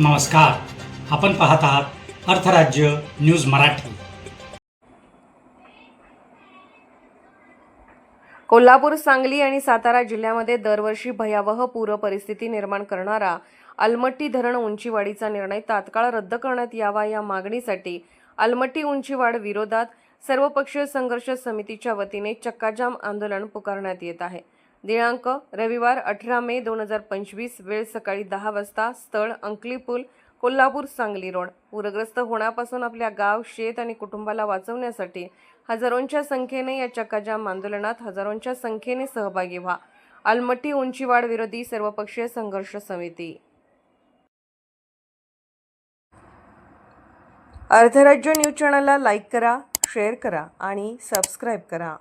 नमस्कार, आपण पाहत आहात अर्थराज्य न्यूज मराठी। कोल्हापूर, सांगली आणि सातारा जिल्ह्यामध्ये दरवर्षी भयावह पूर परिस्थिती निर्माण करणारा अलमट्टी धरण उंचीवाढीचा निर्णय तात्काळ रद्द करण्यात यावा या मागणीसाठी अलमट्टी उंचीवाढ विरोधात सर्वपक्षीय संघर्ष समितीच्या वतीने चक्काजाम आंदोलन पुकारण्यात येत आहे। दिनांक रविवार 18 मे 2025, वेळ सकाळी 10 वाजता, स्थळ अंकली पूल, कोल्हापूर सांगली रोड। पूरग्रस्त होण्यापासून आपल्या गाव, शेत आणि कुटुंबाला वाचवण्यासाठी हजारोंच्या संख्येने या चक्काजाम आंदोलनात हजारोंच्या संख्येने सहभागी व्हा। अलमट्टी उंचीवाढ विरोधी सर्वपक्षीय संघर्ष समिती। अर्थराज्य न्यूज चॅनलला लाईक करा, शेअर करा आणि सबस्क्राईब करा।